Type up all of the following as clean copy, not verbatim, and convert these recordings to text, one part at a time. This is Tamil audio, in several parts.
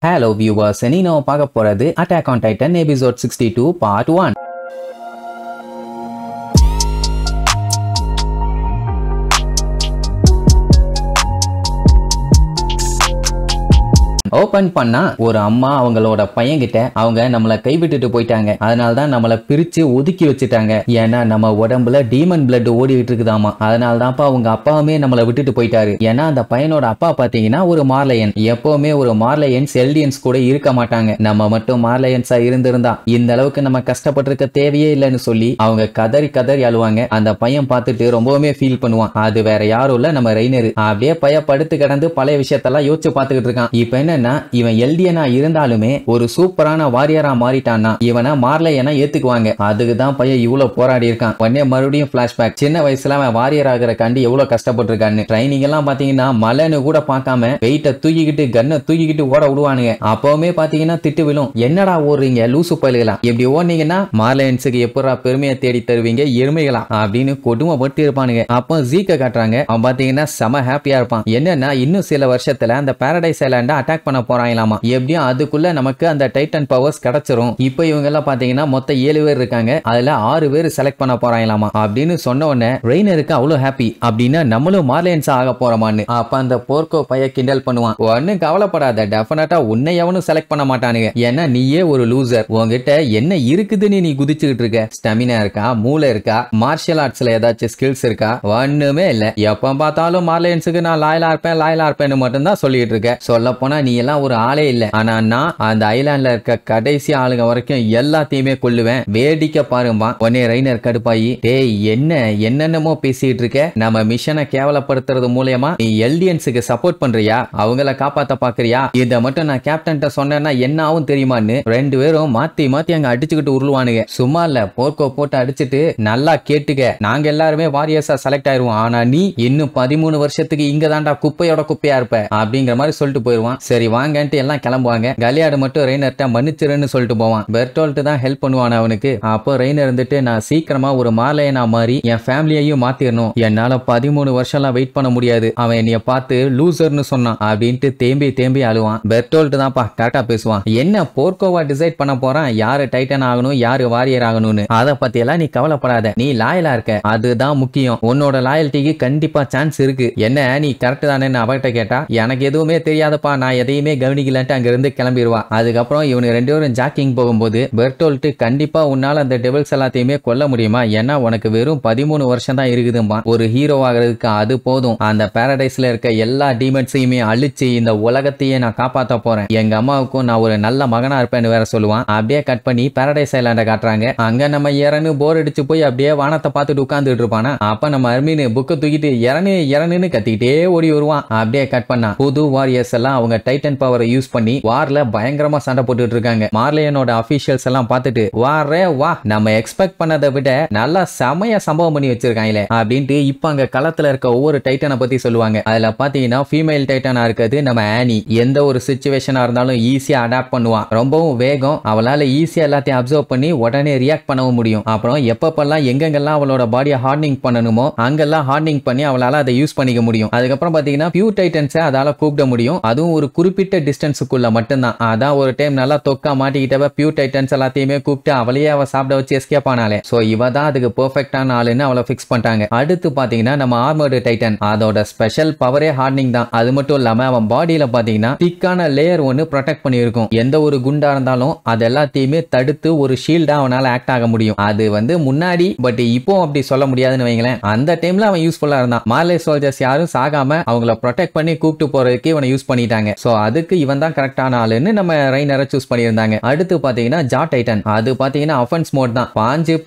Hello viewers, நீனோ பார்க்க போறது Attack on Titan episode 62 part 1. Open பண்ணா ஒரு அம்மா அவங்களோட பையன்கிட்ட அவங்க நம்மள கைவிட்டுட்டு போயிட்டாங்க, அதனால தான் நம்மள பிரிச்சு ஒதுக்கி வச்சுட்டாங்க. ஏன்னா நம்ம உடம்புல டீமன் பிளட் ஓடிட்டு இருக்குதாமா, அதனால தான்ப்பா அவங்க அப்பாவுமே நம்மள விட்டுட்டு போயிட்டாரு. ஏன்னா அந்த பையனோட அப்பா பாத்தீங்கன்னா ஒரு மார்லையன். எப்பவுமே ஒரு மார்லையன்ஸ் எல்டியன்ஸ் கூட இருக்க மாட்டாங்க. நம்ம மட்டும் மார்லையன்ஸா இருந்திருந்தா இந்த அளவுக்கு நம்ம கஷ்டப்பட்டிருக்க தேவையே இல்லைன்னு சொல்லி அவங்க கதறி கதறி அழுவாங்க. அந்த பையன் பார்த்துட்டு ரொம்பவுமே ஃபீல் பண்ணுவான். அது வேற யாரும் இல்ல, நம்ம ரெய்னர். அப்படியே பையன் படுத்து கிடந்து பழைய விஷயத்தெல்லாம் யோசிச்சு பார்த்துக்கிட்டு இருக்கான். இப்ப என்ன, இவன் எல்டியனா இருந்தாலுமே ஒரு சூப்பரான வாரியரா மாறிட்டான்னா இவனை மார்லையனா ஏத்துக்குவாங்க. அதுக்குதான் பையன் இவ்வளவு போராடி இருக்கான். உடனே மறுபடியும் பிளாஷ்பேக். சின்ன வயசுல அவன் வாரியர் ஆகிற கண்டி எவ்வளவு கஷ்டப்பட்டு இருக்கான்னு. ட்ரைனிங் எல்லாம் பாத்தீங்கன்னா மலைன்னு கூட பார்க்காம வெயிட்ட தூக்கிக்கிட்டு கண்ணை தூக்கிக்கிட்டு ஓட விடுவானுங்க. அப்பவுமே பாத்தீங்கன்னா திட்டு விழும். என்னடா ஓடுறீங்க லூசு பயிலுகளா, இப்படி ஓடுனீங்கன்னா மார்லையன்ஸுக்கு எப்படா பெருமையை தேடி தருவீங்க எருமைகளா அப்படின்னு கொடுமைப்பட்டு இருப்பானுங்க. அப்போ ஜீக்க காட்டுறாங்க. அவன் பாத்தீங்கன்னா செம ஹாப்பியா இருப்பான். என்னன்னா இன்னும் சில வருஷத்துல அந்த பாரடைஸ் ஐலாண்ட அட்டாக் பண்ண போறாங்களாமா. எப்படியும் அதுக்குள்ள நமக்கு அந்த டைட்டன் பவர்ஸ் கிடைச்சிரும். இப்போ இவங்க எல்லாம் பாத்தீங்கன்னா மொத்தம் 7 பேர் இருக்காங்க, அதுல 6 பேர் செலக்ட் பண்ண போறாங்களாமா அப்படின்னு சொன்ன உடனே ரெய்னருக்கு அவ்வளவு ஹாப்பி. அப்படின்னா நம்மளும் மார்லையன்ஸ் ஆக போறோமான்னு. அப்ப அந்த போர்க்கோ பைய கிண்டல் பண்ணுவான். ஒன்னும் கவலைப்படாத, டெஃபினட்டா உன்னை எவனும் செலக்ட் பண்ண மாட்டானுங்க. ஏன்னா நீயே ஒரு லூசர். உங்ககிட்ட என்ன இருக்குதுன்னு நீ குதிச்சுக்கிட்டு இருக்க? ஸ்டெமினா இருக்கா, மூளை இருக்கா, மார்ஷியல் ஆர்ட்ஸ்ல ஏதாச்சும் ஸ்கில்ஸ் இருக்கா? ஒண்ணுமே இல்ல. எப்ப பார்த்தாலும் மார்லையன்ஸுக்கு நான் லாயலா இருப்பேன்னு மட்டும் தான் சொல்லிட்டு இருக்க. சொல்ல போனா நீ எல்லாம் ஒரு ஆளே இல்ல. ஆனா நான் அந்த ஐலாண்ட்ல இருக்க கடைசி ஆளுங்க வரைக்கும் எல்லாத்தையுமே கொல்லுவேன், வேடிக்கை பாருமா. உடனே ரெய்னர் கடுப்பாயி, டேய் என்னென்னமோ பேசிட்டு இருக்க? நம்ம மிஷனை கேவலப்படுத்துறது மூலமா நீ எல்டியன்ஸுக்கு சப்போர்ட் பண்றியா? அவங்கள காப்பாத்த பாக்குறியா? இத மட்டும் நான் கேப்டன்ட்ட சொன்னேன்னா என்ன ஆகும் தெரியுமான்னு 2 பேரும் மாத்தி மாத்தி அங்க அடிச்சுக்கிட்டு உருளுவானுங்க. சும்மா இல்ல, போர்க்கோ போட்டு அடிச்சுட்டு நல்லா கேட்டுக்க, நாங்க எல்லாருமே வாரியர்ஸா செலக்ட் ஆயிருவோம், ஆனா நீ இன்னும் 13 வருஷத்துக்கு இங்க தாண்டா குப்பையோட குப்பையா இருப்ப அப்படிங்கிற மாதிரி சொல்லிட்டு போயிருவான். சரி வாங்கன்ட்டு எல்லாம் கிளம்புவாங்க. கலியாடு மட்டும் ரெய்னர்ட்ட மன்னிச்சிருன்னு சொல்லிட்டு போவான். பெர்டோல்ட் தான் ஹெல்ப் பண்ணுவான் அவனுக்கு. அப்போ ரெய்னர் இருந்துட்டு, நான் சீக்கிரமா ஒரு மார்லையனா மாறி என் ஃபேமிலியையும் மாத்திரணும், என்னால 13 வருஷம்லாம் வெயிட் பண்ண முடியாது, அவன் என்னைய பார்த்து லூசர்னு சொன்னான் அப்படின்ட்டு தேம்பி அழுவான். பெர்டோல்ட் தான்ப்பா கரெக்டா பேசுவான். என்ன போர்க்கோவா டிசைட் பண்ண போறான் யாரு டைட்டன் ஆகணும் யாரு வாரியர் ஆகணும்னு? அதை பத்தி எல்லாம் நீ கவலைப்படாத, நீ லாயலா இருக்க, அதுதான் முக்கியம். உன்னோட லாயல்ட்டிக்கு கண்டிப்பா சான்ஸ் இருக்கு. என்ன நீ கரெக்ட் தானே அவர்கிட்ட கேட்டா, எனக்கு எதுவுமே தெரியாதப்பா, நான் எதையுமே கவனிக்கலன்ட்டு அங்க இருந்து கிளம்பிடுவா. அதுக்கப்புறம் இவனு 2 பேரும் ஜாக்கிங் போகும்போது பெர்டோல்ட், கண்டிப்பா உன்னால அந்த டெவில்ஸ் எல்லாத்தையுமே கொல்ல முடியுமா? ஏன்னா உனக்கு வெறும் 13 வருஷம் தான் இருக்குதும்பா, ஒரு ஹீரோ ஆகிறதுக்கு அது போதும். அந்த பாரடைஸ்ல இருக்க எல்லா டீமன்ஸையுமே அழிச்சு இந்த உலகத்தையே நான் காப்பாத்த போறேன், எங்க அம்மாவுக்கும் நான் ஒரு நல்ல மகனா இருப்பேன்னு வேற சொல்லுவான். அப்படியே கட் பண்ணி பாரடைஸ் ஐலாண்ட காட்டுறாங்க. அங்க நம்ம இறனு போர் அடிச்சு போய் அப்படியே வானத்தை பார்த்துட்டு உட்கார்ந்துட்டு இருப்பானா. அப்ப நம்ம அர்மீன் புக்க தூக்கிட்டு இறனுன்னு கத்திக்கிட்டே ஓடி வருவான். அப்படியே கட் பண்ணா புது வாரியர்ஸ் எல்லாம் அவங்க டைட்டன் பவரை யூஸ் பண்ணி வார்ல பயங்கரமா சண்டை போட்டுட்டு இருக்காங்க. மார்லையனோட அபிஷியல்ஸ் எல்லாம் பார்த்துட்டு, வாரே வா, நம்ம எக்ஸ்பெக்ட் பண்ணதை விட நல்லா செமைய சம்பவம் பண்ணி வச்சிருக்காங்களே அப்படின்ட்டு இப்ப அங்க களத்துல இருக்க ஒவ்வொரு டைட்டனை பத்தி சொல்லுவாங்க. அதுல பாத்தீங்கன்னா ஃபீமேல் டைட்டனா இருக்கிறது நம்ம ஆனி. எந்த ஒரு சிச்சுவேஷனா இருந்தாலும் ஈஸியா அடாப்ட் பண்ணுவான், ரொம்பவும் வேகம், அவளால ஈஸியா எல்லாத்தையும் அப்சர்வ் பண்ணி உடனே ரியாக்ட் பண்ணவும் முடியும். அப்புறம் எப்பப்பெல்லாம் எங்கெங்கெல்லாம் அவளோட பாடியை ஹார்டனிங் பண்ணணுமோ அங்கெல்லாம் ஹார்டனிங் பண்ணி அவளால அதை யூஸ் பண்ணிக்க முடியும். அதுக்கப்புறம் பாத்தீங்கன்னா பியூர் டைட்டன்ஸை அதால கூப்பிட முடியும், அதுவும் ஒரு குறிப்பிட்ட டிஸ்டன்ஸுக்குள்ள மட்டும்தான். அதான் ஒரு டைம் நல்லா தொக்கா மாட்டிக்கிட்டவ பியூர் டைட்டன்ஸ் எல்லாத்தையுமே கூப்பிட்டு அவளையே அவ சாப்பிட வச்சு எஸ்கேப் ஆனாலே. சோ இவ தான் அதுக்கு பெர்ஃபெக்ட்டான ஆளுன்னு அவளை ஃபிக்ஸ் பண்ணிட்டாங்க. அடுத்து பாத்தீங்கன்னா நம்ம ஆர்மர்டு டைட்டன், அதோட ஸ்பெஷல் பவரே ஹார்டனிங் தான். அது மட்டும் இல்லாம அவன் பாடியில பாத்தீங்கன்னா திக்கான லேயர் ஒன்னு ப்ரொடெக்ட் பண்ணி இருக்கும். எந்த ஒரு குண்டா இருந்தாலும் அது எல்லாத்தையுமே தடுத்து ஒரு ஷீல்டா அவனால ஆக்ட் ஆக முடியும். அது முன்னாடி, பட் இப்போ அப்படி சொல்ல முடியாதுன்னு வைங்களேன். அந்த டைம்ல அவன் யூஸ்ஃபுல்லா இருந்தான். மார்லே சோல்ஜர்ஸ் யாரும் சாகாம அவங்கள ப்ரொடெக்ட் பண்ணி கூப்பிட்டு போறதுக்கு இவனை யூஸ் பண்ணிட்டாங்க. சோ அதுக்கு இவன் தான் கரெக்டான ஆளுன்னு நம்ம ரெய்னரை சூஸ் பண்ணியிருந்தாங்க. அடுத்து பாத்தீங்கன்னா ஜா டைட்டன், அது பாத்தீங்கன்னா அஃபென்ஸ் மோட் தான்.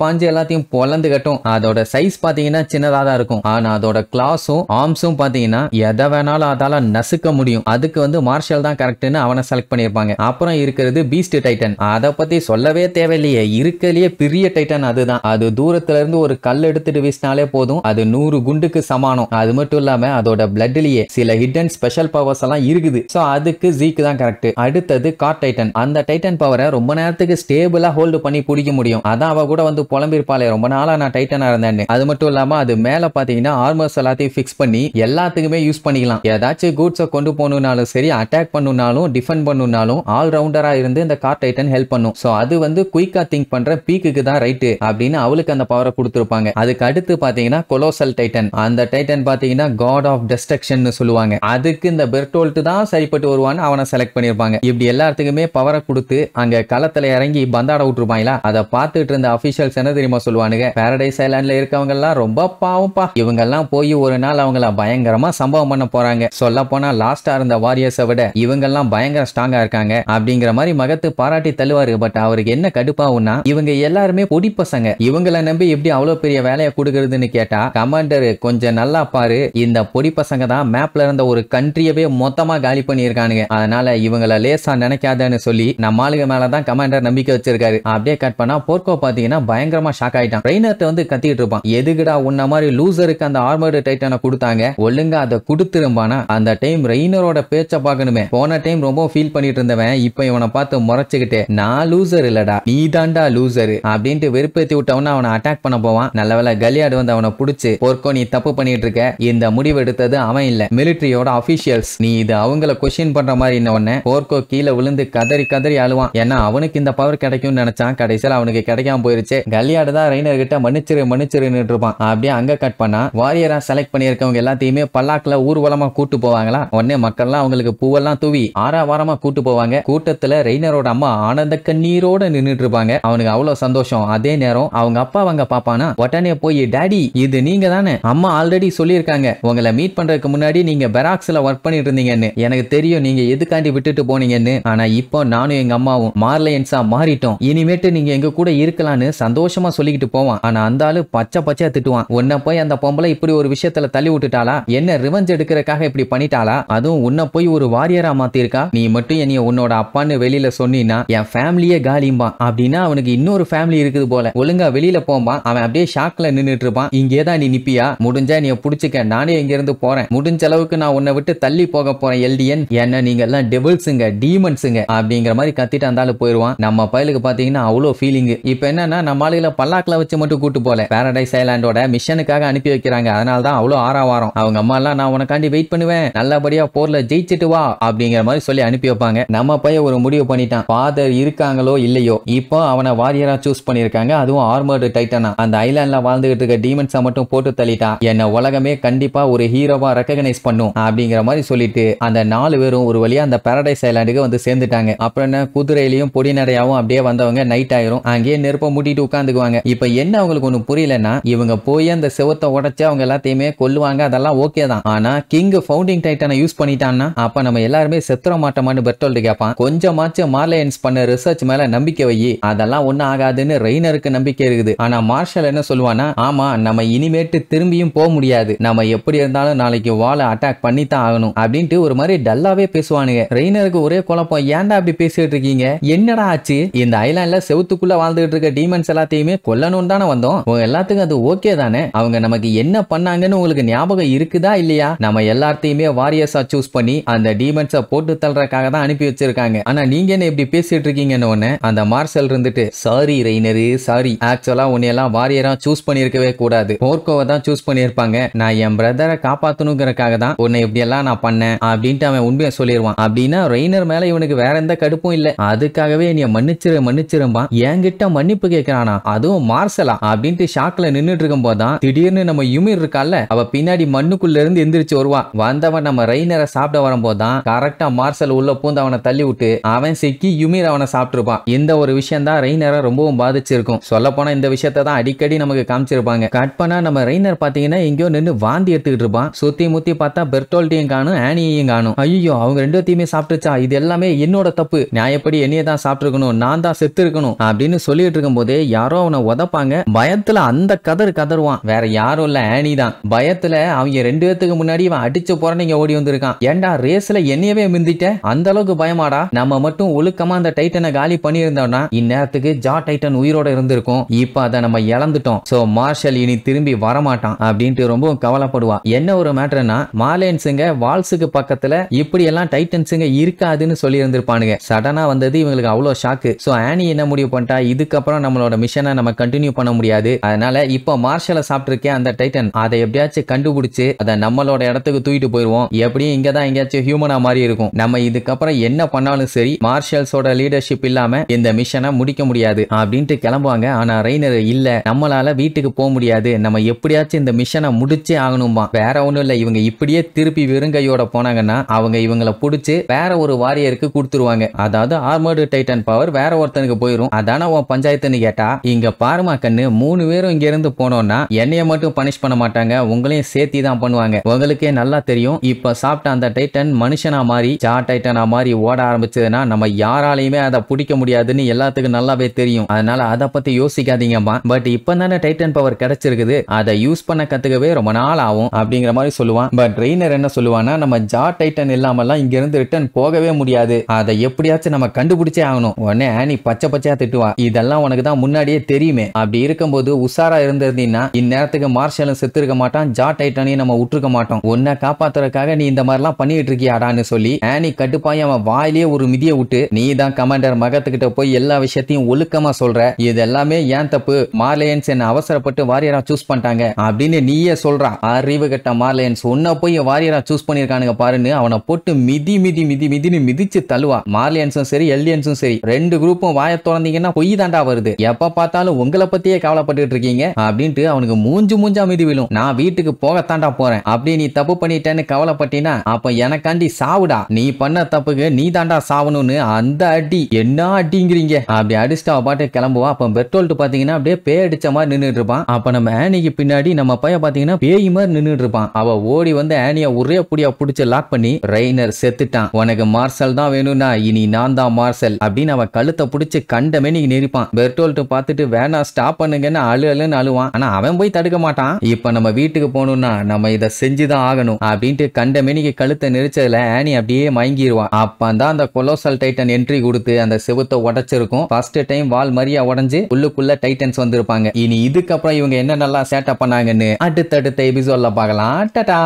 பாஞ்சு எல்லாத்தையும் பொலந்து கட்டும். அதோட சைஸ் பாத்தீங்கன்னா சின்னதா தான் இருக்கும், ஆனா அதோட கிளாஸும் ஆர்ம்ஸும் பாத்தீங்கன்னா எதை வேணாலும் அதால நசுக்க முடியும். அதுக்கு மார்ஷல் தான் கரெக்ட்னு அவனை செலக்ட் பண்ணிருப்பாங்க. அப்புறம் இருக்கிறது பீஸ்ட் டைட்டன், அதை பத்தி சொல்லவே தேவையில்லையே, இருக்கலையே பெரிய டைட்டன் அதுதான். அது தூரத்துல இருந்து ஒரு கல் எடுத்துட்டு வீசினாலே போதும், அது 100 குண்டுக்கு சமானம். அது மட்டும் இல்லாம அதோட பிளட்லயே சில ஹிடன் ஸ்பெஷல் பவர்ஸ் எல்லாம் இருக்குது. சோ அதுக்கு ஜீக்கு தான் கரெக்ட். அடுத்தது கார் டைட்டன். அந்த டைட்டன் பவரை ரொம்ப நேரத்துக்கு ஸ்டேபிளா ஹோல்டு பண்ணி பிடிக்க முடியும். அதான் அவ கூட வந்து புலம்பிருப்பாளே, ரொம்ப நாளா நான் டைட்டனா இருந்தேன்னு. அது மட்டும் இல்லாம அது மேல பாத்தீங்கன்னா ஆர்மர்ஸ் எல்லாத்தையும் ஃபிக்ஸ் பண்ணி எல்லாத்துக்குமே யூஸ் பண்ணிக்கலாம். ஏதாச்சும் கூட்ஸை கொண்டு போகணும்னாலும் சரி, அட்டாக் பண்ணணும்னாலும் டிஃபெண்ட் பண்ணணும்னாலும் ஆல் ரவுண்டரா இருந்து இந்த கார் டைட்டன் ஹெல்ப் பண்ணும். சோ அது வந்து குயிக்கா திங்க் பண்ற பீக்குக்கு தான் ரைட் அப்படின்னு அவளுக்கு அந்த பவரை கொடுத்திருப்பாங்க. அதுக்கு அடுத்து பாத்தீங்கன்னா கொலோசல் டைட்டன். அந்த டைட்டன் பாத்தீங்கன்னா காட் ஆஃப் டெஸ்ட்ரக்ஷன் சொல்லுவாங்க. அதுக்கு இந்த பெர்டோல்ட் தான் சரிப்பட்டு வருவான்னு அவனை செலக்ட் பண்ணிருப்பாங்க. இப்படி எல்லாத்துக்குமே பவரை கொடுத்து அங்க களத்துல இறங்கி பந்தாட விட்டுருப்பாங்களா, அதை பார்த்துட்டு இருந்த அபிஷியல்ஸ் என்ன தெரியுமா சொல்லுவானுங்க, பாரடைஸ் ஐலாண்ட்ல இருக்கவங்க எல்லாம் ரொம்ப பாவம்பா, இவங்க எல்லாம் போய் ஒரு நாள் அவங்கள பயங்கரமா சம்பவம் பண்ண போறாங்க. சொல்ல போனா லாஸ்டா இருந்த வாரியர்ஸை விட இவங்க எல்லாம் பயங்கர ஸ்ட்ராங்கா இருக்காங்க அப்படிங்கிற மாதிரி மகத்து பாராட்டி தள்ளுவாரு. பட் அவருக்கு என்ன கடுப்பாவுன்னா, இவங்க எல்லாருமே பொடி பசங்க, இவங்களை நம்பி எப்படி அவ்வளவு பெரிய வேலையை கொடுக்கறதுன்னு கேட்டா, கமாண்டர் கொஞ்சம் நல்லா பாரு, இந்த பொடி பசங்க தான் மேப்ல இருந்த ஒரு கண்ட்ரியவே மொத்தமா காலி பண்ணியிருக்கானுங்க, அதனால இவங்கள லேசா நினைக்காதன்னு சொல்லி நம்ம ஆளுங்க மேலதான் கமாண்டர் நம்பிக்கை வச்சிருக்காரு. அப்படியே கட் பண்ணா போர்க்கோ பாத்தீங்கன்னா பயங்கரமா ஷாக் ஆயிட்டான். ரெய்னர்ட்ட வந்து கத்திட்டு இருப்பான், எதுக்குடா உன்ன மாதிரி லூசருக்கு அந்த ஆர்மர்டு டைட்டனை கொடுத்தாங்க, ஒழுங்கா அதை கொடுத்துருப்பானா. அந்த டைம் ரெய்னரோட பேச்ச பார்க்கணுமே, போன டைம் ரொம்ப ஃபீல் பண்ணிட்டு இருந்தவன் இப்ப இவனை பார்த்து முறைச்சுக்கிட்டு, நான் லூசர் இல்லடா நீ தாண்டா லூசர் அப்படின்ட்டு வெறுப்பேத்தி விட்டவன அவனை அட்டாக் பண்ண போவான். நல்லவேளை கலியாடு வந்து அவனை புடிச்சு, போர்க்கோ நீ தப்பு பண்ணிட்டு இருக்க, இந்த முடிவு எடுத்தது அவன் இல்ல, மிலிட்டரியோட அபிஷியல்ஸ், நீ இது அவங்கள கொஸ்டின் பண்ற மாதிரி இன்னொன்னு. போர்க்கோ கீழே விழுந்து கதறி கதறி அழுவான். ஏன்னா அவனுக்கு இந்த பவர் கிடைக்கும் நினைச்சான், கடைசியில் அவனுக்கு கிடைக்காம போயிருச்சு. கலியாடு தான் ரெய்னர் கிட்ட மன்னிச்சிருன்னு இருப்பான். அப்படியே அங்க கட் பண்ணா வாரியரா செலக்ட் பண்ணியிருக்கவங்க எல்லாத்தையுமே பல்லாக்குல ஊர்வலமா கூட்டு போவாங்களா. உடனே மக்கள்லாம் அவங்களுக்கு பூவெல்லாம் தூவி ஆறாவாரமா கூட்டு போவாங்க. கூட்டத்துல ரெய்னரோட அம்மா ஆனந்த கண்ணீரோட நின்றுட்டு இருப்பாங்க. அவனுக்கு அவ்வளவு சந்தோஷம். அதே நேரம் அவங்க அப்பா அவங்க பாப்பானா உடனே போய், டாடி இது நீங்க தானே, அம்மா ஆல்ரெடி சொல்லியிருக்காங்க உங்களை மீட் பண்றதுக்கு முன்னாடி நீங்க பெராக்ஸ்ல ஒர்க் பண்ணிட்டு இருந்தீங்கன்னு, எனக்கு தெரியும் நீங்க எதுக்காண்டி விட்டுட்டு போனீங்கன்னு. ஆனா இப்போ நானும் எங்க அம்மாவும் மார்லைன்ஸா மாறிட்டோம், இனிமேட்டு நீங்க எங்க கூட இருக்கலாம்னு சந்தோஷமா சொல்லிக்கிட்டு போவான். ஆனா அந்த ஆளு பச்சையா திட்டுவான், உன்னை போய் அந்த பொம்பளை இப்படி ஒரு விஷயத்துல தள்ளி விட்டுட்டாளா, என்ன ரிவெஞ்ச் எடுக்கிறதுக்காக இப்படி பண்ணிட்டாளா, அதுவும் உன்னை போய் ஒரு வாரியரா மாத்திருக்கா, நீ மட்டும் என்னைய உன்னோட அப்பான்னு வெளியில சொன்னீன்னா என் ஃபேமிலியே காலிம்பா. அப்படின்னா அவனுக்கு இன்னொரு ஃபேமிலி இருக்குது போல, ஒழுங்கா வெளியில போம்பான். அவன் அப்படியே ஷாக்ல நின்னுட்டு இருப்பான். இங்கேதான் நீ நிப்பியா, முடிஞ்சா நீ புடிச்சுக்க, நானே இங்க இருந்து போறேன், முடிஞ்ச அளவுக்கு நான் உன்னை விட்டு தள்ளி போக போறேன் எல்டிஎன், என்ன நீங்க எல்லாம் டெவில்ஸுங்க டீமன்ஸுங்க அப்படிங்கிற மாதிரி கத்திட்டு அந்தாலும் போயிருவான். நம்ம பயலுக்கு பாத்தீங்கன்னா அவ்வளோ ஃபீலிங். இப்ப என்னன்னா நம்ம ஆளுகளை பல்லாக்குல வச்சு மட்டும் கூட்டு போல, பாரடைஸ் ஐலாண்டோட மிஷனுக்காக அனுப்பி வைக்கிறாங்க. அதனால தான் அவ்வளோ ஆறாவாரம். அவங்க அம்மா எல்லாம் நான் உனக்காண்டி வெயிட் பண்ணுவேன், நல்லபடியா போர்ல ஜெயிச்சிட்டு வா அப்படிங்கிற மாதிரி சொல்லி அனுப்பி வைப்பாங்க. நம்ம பையன் ஒரு முடிவு பண்ணிட்டான், ஃபாதர் இருக்காங்களோ இல்லையோ இப்போ அவனை வாரியரா சூஸ் பண்ணிருக்காங்க, அதுவும் ஆர்மர்டு டைட்டனா. அந்த ஐலாண்ட்ல வாழ்ந்துகிட்டு இருக்க டீமன்ஸை மட்டும் போட்டு தள்ளிட்டா என்ன உலகமே கண்டிப்பா ஒரு ஹீரோவா ரெகக்னைஸ் பண்ணும் அப்படிங்கிற மாதிரி சொல்லிட்டு அந்த 4 பேரும் ஒரு வழியா அந்த பாரடைஸ் ஐலாண்டுக்கு வந்து சேர்ந்துட்டாங்க. அப்புறம் என்ன, குதிரையிலையும் பொடி நடையாவும் அப்படியே வந்தவங்க நைட் ஆயிரும், அங்கேயே நெருப்ப மூட்டிட்டு உட்காந்துக்குவாங்க. இப்ப என்ன அவங்களுக்கு ஒண்ணு புரியலன்னா, இவங்க போய் அந்த செவத்தை உடைச்சு அவங்க எல்லாத்தையுமே கொல்லுவாங்க, அதெல்லாம் ஓகே தான். ஆனா கிங் ஃபவுண்டிங் டைட்டனை யூஸ் பண்ணிட்டான்னா அப்ப நம்ம எல்லாருமே செத்துற மாட்டோமான்னு பெர்டோல்ட் கேட்பான். கொஞ்சமாச்சும் மார்லைன்ஸ் பண்ண ரிசர்ச் மேல நம்பிக்கை வை, அதெல்லாம் ஒண்ணும் ஆகாதுன்னு ரெய்னருக்கு நம்பிக்கை இருக்குது. ஆனா மார்ஷல் என்ன சொல்லுவானா, ஆமா நம்ம இனிமேட்டு திரும்பியும் போக முடியாது, நம்ம எப்படி இருந்தாலும் நாளைக்கு வாலை அட்டாக் பண்ணி தான் ஆகணும் அப்படின்ட்டு ஒரு மாதிரி டல்லாவே பேசுவானுங்க. ரெய்னருக்கு ஒரே குழப்பம், ஏன்டா அப்படி பேசிட்டு இருக்கீங்க, என்னடா ஆச்சு, இந்த ஐலாண்ட்ல செவுத்துக்குள்ள வாழ்ந்துட்டு இருக்க டீமன்ஸ் எல்லாத்தையுமே கொல்லணும் தானே வந்தோம், உங்க எல்லாத்துக்கும் அது ஓகே தானே, அவங்க நமக்கு என்ன பண்ணாங்கன்னு உங்களுக்கு ஞாபகம் இருக்குதா இல்லையா, நம்ம எல்லாத்தையுமே வாரியர்ஸா சூஸ் பண்ணி அந்த டீமன்ஸை போட்டு தள்ளுறதுக்காக தான் அனுப்பி வச்சிருக்காங்க, ஆனா நீங்க என்ன இப்படி பேசிட்டு இருக்கீங்கன்னு ஒண்ணு. அந்த மார்ஷல் இருந்துட்டு, சாரி ரெய்னரு சாரி, ஆக்சுவலா உன்னையெல்லாம் வாரியரா சூஸ் பண்ணிருக்கவே கூடாது, போர்க்கோவை தான் சூஸ் பண்ணிருப்பாங்க, நான் என் பிரதரை காப்பாத்தணுங்கிறதுக்காக தான் உன்னை இப்படி எல்லாம் நான் பண்ணேன் அப்படின்ட்டு அவன் உண்மையை சொல்லிடுவான். அப்படின்னா ரெய்னர் மேல இவனுக்கு வேற எந்த கடுப்பும் இல்ல, அதுக்காகவே நீ மன்னிச்சிரும்பா, என்கிட்ட மன்னிப்பு கேட்கிறானா, அதுவும் மார்ஷலா அப்படின்ட்டு ஷாக்ல நின்னுட்டு இருக்கும் போதான் திடீர்னு நம்ம யுமிர் இருக்கால, அவ பின்னாடி மண்ணுக்குள்ள இருந்து எந்திரிச்சு வருவா. வந்தவன் நம்ம ரெய்னரை சாப்பிட வரும்போதான் கரெக்டா மார்ஷல் உள்ள பூந்து அவனை தள்ளி விட்டு அவன் சிக்கி யுமிர் அவனை சாப்பிட்டுருப்பான். இந்த ஒரு விஷயம் தான் ரெய்னரை ரொம்பவும் பாதிச்சிருக்கும். சொல்ல போனா இந்த விஷயத்தை தான் அடிக்கடி நமக்கு காமிச்சிருப்பாங்க. கட் பண்ணா நம்ம ரெய்னர் பாத்தீங்கன்னா எங்கயோ நின்று வாந்தி எடுத்துக்கிட்டு இருப்பான். சுத்தி முத்தி பார்த்தா பெர்டோல்ட்டையும் காணும், ஆனியையும் காணும். ஐயோ அவங்க ரெண்டுத்தையுமே சாப்பிட்டுச்சா, இது எல்லாமே என்னோட தப்பு, நான் எப்படி என்னைய தான் சாப்பிட்டுருக்கணும், நான் தான் செத்து இருக்கணும் அப்படின்னு சொல்லிட்டு இருக்கும் போதே யாரோ அவனை உதப்பாங்க. பயத்துல அந்த கதருவான், வேற யாரும் இல்ல ஆனி தான். பயத்துல அவங்க 2 பேத்துக்கு முன்னாடி இவன் அடிச்சு போறீங்க ஓடி வந்திருக்கான். ஏண்டா ரேஸ்ல என்னையவே மிந்திட்ட, அந்த அளவுக்கு பயமாடா, நம்ம மட்டும் ஒழுக்கமா அந்த டைட்டனை காலி பண்ணி இருந்தோம்னா இந்நேரத்துக்கு ஜா டைட்டன் உயிரோட இருந்திருக்கும், இப்ப அதை நம்ம இழந்துட்டோம், சோ மார்ஷல் இனி திரும்பி வரமாட்டான் அப்படின்ட்டு ரொம்ப கவலைப்படுவா. என்ன ஒரு மேட்டர்னா, மார்லைன்ஸுங்க வால்ஸுக்கு பக்கத்துல இப்படி எல்லாம் டைட்டன்ஸுங்க இருக்காதுன்னு சொல்லி இருந்திருப்பானுங்க. சடனா வந்தது இவங்களுக்கு அவ்வளவு ஷாக்கு. சோ ஆனி என்ன முடிவு பண்ணிட்டா, இதுக்கப்புறம் நம்மளோட மிஷனை நம்ம கண்டினியூ பண்ண முடியாது, அதனால இப்போ மார்ஷலை சாப்பிட்டிருக்கேன் அந்த டைட்டன், அதை எப்படியாச்சும் கண்டுபிடிச்சு அதை நம்மளோட இடத்துக்கு தூக்கிட்டு போயிருவோம். எப்படியும் இங்கதான் எங்கேயாச்சும் ஹியூமனா மாதிரி இருக்கும். நம்ம இதுக்கப்புறம் என்ன பண்ணாலும் சரி மார்ஷல்ஸோட லீடர்ஷிப் இல்லாம இந்த மிஷனை முடிக்க முடியாது அப்படின்ட்டு கிளம்புவாங்க. ஆனா ரெய்னர் இல்ல, நம்மளால வீட்டுக்கு போக முடியாது, நம்ம எப்படியாச்சும் இந்த மிஷனை முடிச்சே ஆகணுமா. வேற ஒண்ணும் இல்ல, இவங்க இப்படியே திருப்பி வெறுங்கையோட போனாங்கன்னா அவங்க இவங்களை புடிச்சு வேற ஒரு வாரியருக்கு கொடுத்துருவாங்க. அதாவது ஆர்மர்டு டைட்டன் பவர் வேற ஒருத்தனுக்கு போயிரும். அதான உன் பஞ்சாயத்துன்னு கேட்டா, இங்க பாருமா கண்ணு, 3 பேரும் இங்க இருந்து போனோம்னா என்னைய மட்டும் பனிஷ் பண்ண மாட்டாங்க, உங்களையும் சேர்த்தி தான் பண்ணுவாங்க. உங்களுக்கே நல்லா தெரியும், இப்ப சாப்பிட்ட அந்த டைட்டன் மனுஷனா மாறி ஜா டைட்டனா மாறி ஓட ஆரம்பிச்சதுன்னா நம்ம யாராலையுமே அதை பிடிக்க முடியாதுன்னு எல்லாத்துக்கும் நல்லாவே தெரியும். அதனால அதை பத்தி யோசிக்காதீங்கம்மா. பட் இப்ப தானே டைட்டன் பவர் கிடைச்சிருக்குது, அதை யூஸ் பண்ண கத்துக்கவே ரொம்ப நாள் ஆகும் அப்படிங்கிற மாதிரி சொல்லுவான். பட் ரெய்னர் என்ன சொல்லுவானா, நம்ம ஜா டைட்டன் இல்லாமலாம் இங்க இருந்து ரிட்டர்ன் போகவே முடியாது, அதை எப்படியாச்சும் நம்ம கண்டுபிடிச்சே ஆகணும். உடனே ஆனி பச்சை பச்சையா திட்டுவா, இதெல்லாம் உனக்கு தான் முன்னாடியே தெரியுமே, அப்படி இருக்கும்போது உசாரா இருந்திருந்தீங்கன்னா இந்நேரத்துக்கு மார்ஷலும் செத்து இருக்க மாட்டான், ஜா டைட்டனையும் நம்ம விட்டுருக்க மாட்டோம், உன்னை காப்பாத்துறதுக்காக நீ இந்த மாதிரிலாம் பண்ணிட்டு இருக்கியாடான்னு சொல்லி ஆனி கட்டுப்பாய் அவன் வாயிலே ஒரு மிதியை விட்டு, நீ தான் கமாண்டர் மகத்துக்கிட்ட போய் எல்லா விஷயத்தையும் ஒழுக்கமா சொல்ற, இது எல்லாமே ஏன் தப்பு, மார்லியன்ஸ் என்ன அவசரப்பட்டு வாரியரா சூஸ் பண்ணிட்டாங்க அப்படின்னு நீயே சொல்றா, அறிவு கட்ட மார்லியன்ஸ் உன்னை போய் வாரியரா சூஸ் பண்ணிருக்கானுங்க பாருன்னு அவனை போட்டு மிதி மிதி மிதி மிதின்னு மிதிச்சு தள்ளுவா. மார்லியன்ஸும் சரி எல்லியன்ஸும் சரி ரெண்டு குரூப்பும் வாய திறந்தீங்கன்னா பொய் தாண்டா வருது, எப்ப பார்த்தாலும் உங்களை பத்தியே கவலைப்பட்டு இருக்கீங்க அப்படின்ட்டு அவனுக்கு மூஞ்சா மிதி விழும். நான் வீட்டுக்கு போகத்தாண்டா போறேன், அப்படி நீ தப்பு பண்ணிட்டேன்னு கவலைப்பட்டினா அப்ப எனக்காண்டி சாவுடா, நீ பண்ண தப்புக்கு நீ தாண்டா சாவணும்னு அந்த அடி என்ன அடிங்கிறீங்க அப்படி அடிச்சுட்டு அவ பாட்டு கிளம்புவா. அப்ப பெர்டோல்ட் பாத்தீங்கன்னா அப்படியே பேய் அடிச்ச மாதிரி நின்றுட்டு இருப்பான். அப்ப நம்ம ஆனிக்கு பின்னாடி நம்ம பைய பாத்தீங்கன்னா பேய் மாதிரி நின்றுட்டு இருப்பான். அவ ஓடி வந்து ஆனிய ஒரே புடியா புடிச்சு லாக் பண்ணி, ரெய்னர் செத்துட்டான், உனக்கு மார்ஷல் தான் வேணும்னா இனி நான் தான் மார்ஷல் அப்படின்னு அவ கழுத்தை புடிச்சு கண்டமே நீ நெரிப்பான். பெர்டோல்ட் பார்த்துட்டு வேணா ஸ்டாப் பண்ணுங்கன்னு அழுன்னு அழுவான். ஆனா அவன் போய் தடுக்க மாட்டான். இப்ப நம்ம வீட்டுக்கு போகணும்னா நம்ம இதை செஞ்சுதான் ஆகணும் அப்படின்ட்டு கண்டமேனிக்கு கழுத்தை நெரிச்சதுல ஆனி அப்படியே மயங்கிடுவா. அப்பதான் அந்த கொலோசல் டைட்டன் என்ட்ரி கொடுத்து அந்த செவுத்தை உடைச்சிருக்கும். ஃபர்ஸ்ட் டைம் வால் மரியா உடைஞ்சு உள்ளுக்குள்ள டைட்டன்ஸ் வந்திருப்பாங்க. இனி இதுக்கப்புறம் இவங்க என்ன நல்லா சேட்டப் பண்ணாங்கன்னு அடுத்தடுத்த எபிசோட்ல பார்க்கலாம். டாடா.